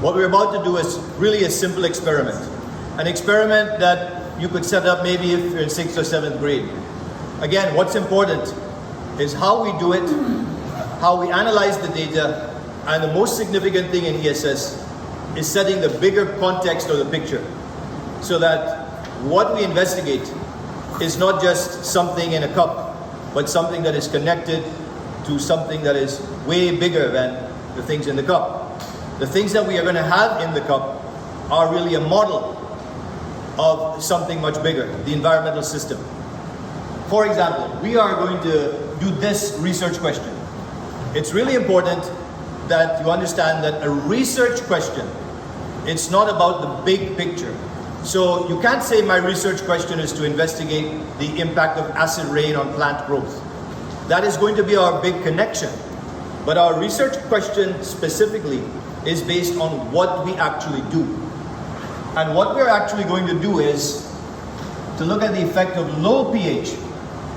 What we're about to do is really a simple experiment. An experiment that you could set up maybe if you're in 6th or 7th grade. Again, what's important is how we do it, how we analyze the data, and the most significant thing in ESS is setting the bigger context of the picture so that what we investigate is not just something in a cup, but something that is connected to something that is way bigger than the things in the cup. The things that we are going to have in the cup are really a model of something much bigger, the environmental system. For example, we are going to do this research question. It's really important that you understand that a research question, it's not about the big picture. So you can't say my research question is to investigate the impact of acid rain on plant growth. That is going to be our big connection. But our research question specifically is based on what we actually do. And what we're actually going to do is to look at the effect of low pH,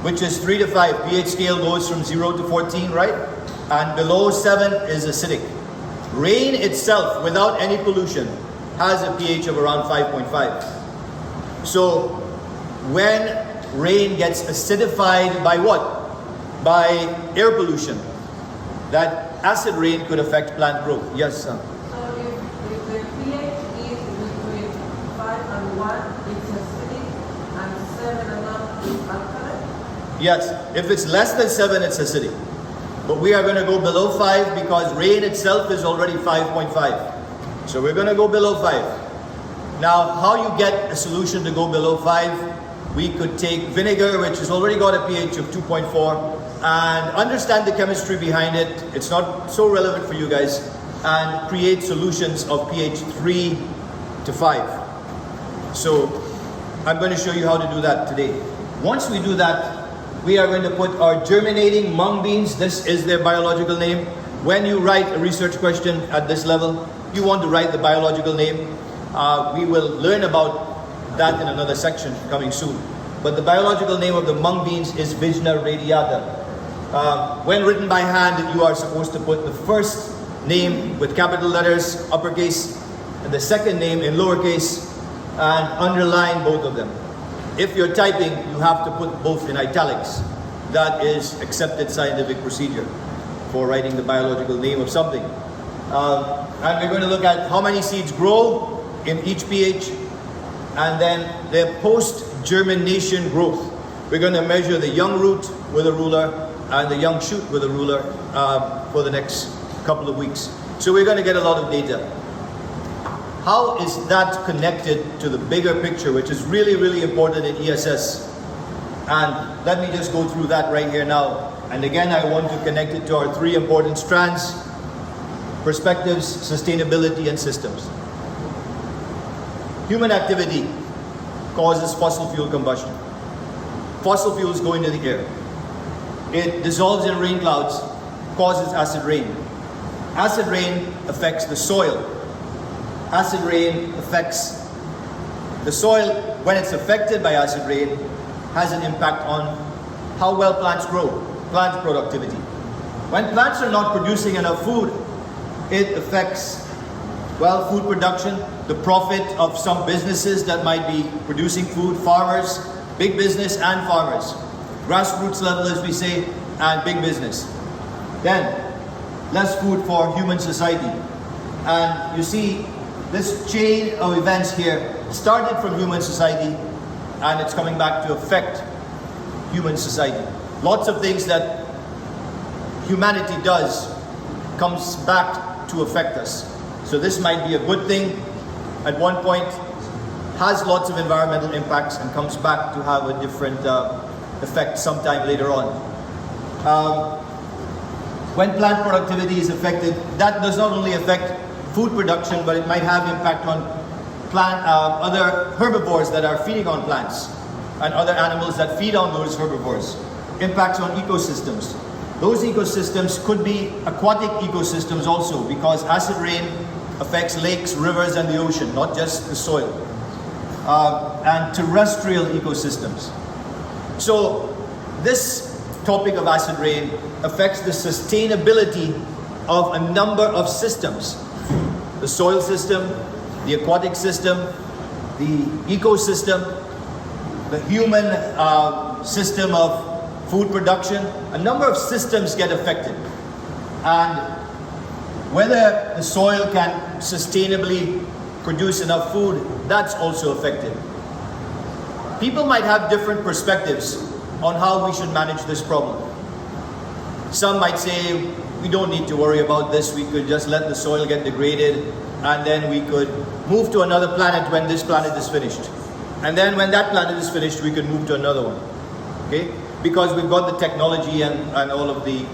which is 3 to 5. pH scale goes from 0 to 14, right? And below 7 is acidic. Rain itself, without any pollution, has a pH of around 5.5. So when rain gets acidified by what? By air pollution. That acid rain could affect plant growth. Yes, sir. So if the pH is between 5 and 1, it's acidic, and 7 and up is alkaline? Yes, if it's less than 7, it's acidic. But we are going to go below 5 because rain itself is already 5.5. So we're going to go below 5. Now, how you get a solution to go below 5? We could take vinegar, which has already got a pH of 2.4, and understand the chemistry behind it. It's not so relevant for you guys. And create solutions of pH 3 to 5. So I'm going to show you how to do that today. Once we do that, we are going to put our germinating mung beans. This is their biological name. When you write a research question at this level, you want to write the biological name. We will learn about that in another section coming soon. But the biological name of the mung beans is Vigna radiata. When written by hand, you are supposed to put the first name with capital letters, uppercase, and the second name in lowercase, and underline both of them. If you're typing, you have to put both in italics. That is accepted scientific procedure for writing the biological name of something. And we're going to look at how many seeds grow in each pH, and then their post-germination growth. We're going to measure the young root with a ruler and the young shoot with a ruler for the next couple of weeks. So we're going to get a lot of data. How is that connected to the bigger picture, which is really, really important in ESS? And let me just go through that right here now. And again, I want to connect it to our 3 important strands: perspectives, sustainability, and systems. Human activity causes fossil fuel combustion. Fossil fuels go into the air. It dissolves in rain clouds, causes acid rain. Acid rain affects the soil. Acid rain affects the soil. When it's affected by acid rain, has an impact on how well plants grow, plant productivity. When plants are not producing enough food, it affects, well, food production, the profit of some businesses that might be producing food, farmers, big business and farmers. Grassroots level, as we say, and big business. Then, less food for human society. And you see, this chain of events here started from human society, and it's coming back to affect human society. Lots of things that humanity does comes back to affect us. So this might be a good thing at one point, has lots of environmental impacts, and comes back to have a different effect sometime later on. When plant productivity is affected, that does not only affect food production, but it might have impact on other herbivores that are feeding on plants and other animals that feed on those herbivores. Impacts on ecosystems. Those ecosystems could be aquatic ecosystems also, because acid rain affects lakes, rivers, and the ocean, not just the soil. And terrestrial ecosystems. So this topic of acid rain affects the sustainability of a number of systems. the soil system, the aquatic system, the ecosystem, the human system of food production. A number of systems get affected. And whether the soil can sustainably produce enough food, that's also affected. People might have different perspectives on how we should manage this problem. Some might say, we don't need to worry about this, we could just let the soil get degraded, and then we could move to another planet when this planet is finished. And then when that planet is finished, we could move to another one. Okay? Because we've got the technology and all of the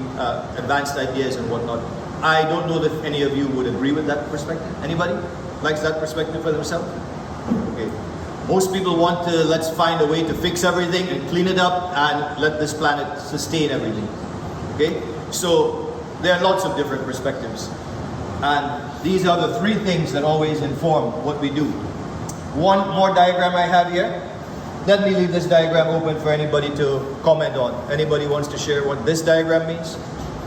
advanced ideas and whatnot. I don't know if any of you would agree with that perspective. Anybody likes that perspective for themselves? Okay. Most people want to, let's find a way to fix everything and clean it up and let this planet sustain everything. Okay? So there are lots of different perspectives. And these are the three things that always inform what we do. One more diagram I have here. Let me leave this diagram open for anybody to comment on. Anybody wants to share what this diagram means?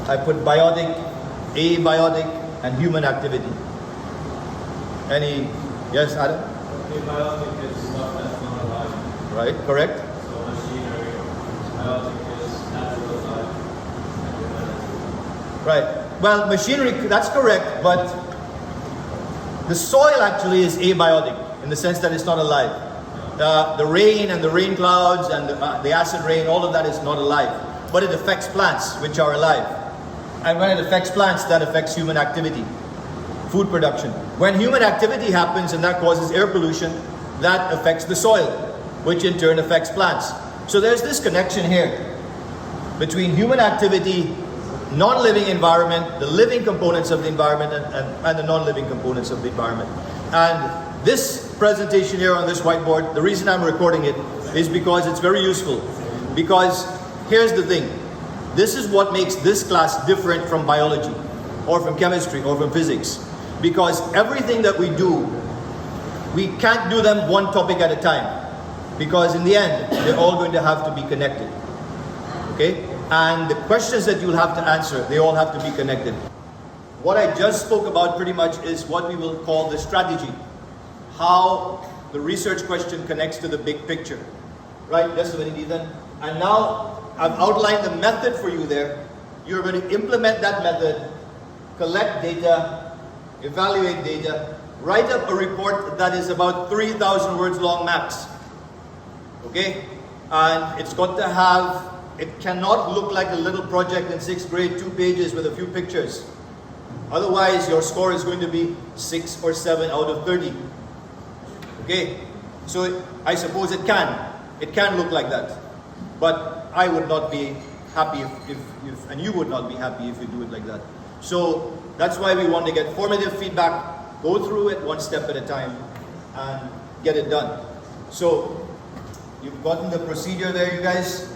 I put biotic, abiotic, and human activity. Any? Yes, Adam? Abiotic is stuff that's not alive. Right, correct? So machinery. Biotic is natural life. Right. Well, machinery, that's correct, but the soil actually is abiotic in the sense that it's not alive. The rain and the rain clouds and the acid rain, all of that is not alive. But it affects plants, which are alive. And when it affects plants, that affects human activity, food production. When human activity happens and that causes air pollution, that affects the soil, which in turn affects plants. So there's this connection here between human activity, non-living environment, the living components of the environment, and the non-living components of the environment. And this presentation here on this whiteboard, the reason I'm recording it is because it's very useful. Because here's the thing. This is what makes this class different from biology, or from chemistry, or from physics. Because everything that we do, we can't do them one topic at a time. Because in the end, they're all going to have to be connected. Okay? And the questions that you'll have to answer, they all have to be connected. What I just spoke about pretty much is what we will call the strategy. How the research question connects to the big picture. Right? Just a minute, Ethan. And now I've outlined the method for you there. You're going to implement that method, collect data, evaluate data, write up a report that is about 3,000 words long max. Okay? And it's got to have, it cannot look like a little project in 6th grade, 2 pages with a few pictures. Otherwise, your score is going to be 6 or 7 out of 30. Okay? So I suppose it can look like that. But I would not be happy if and you would not be happy if you do it like that. So that's why we want to get formative feedback, go through it one step at a time, and get it done. So you've gotten the procedure there, you guys.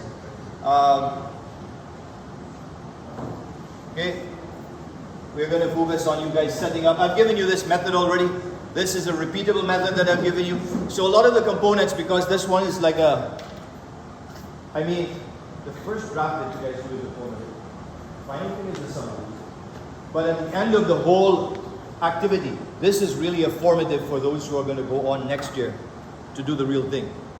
Okay, we're going to focus on you guys setting up. I've given you this method already. This is a repeatable method that I've given you. So a lot of the components, because this one is like a, I mean, the first draft that you guys do is a formative. Final thing is the summary. But at the end of the whole activity, this is really a formative for those who are going to go on next year to do the real thing.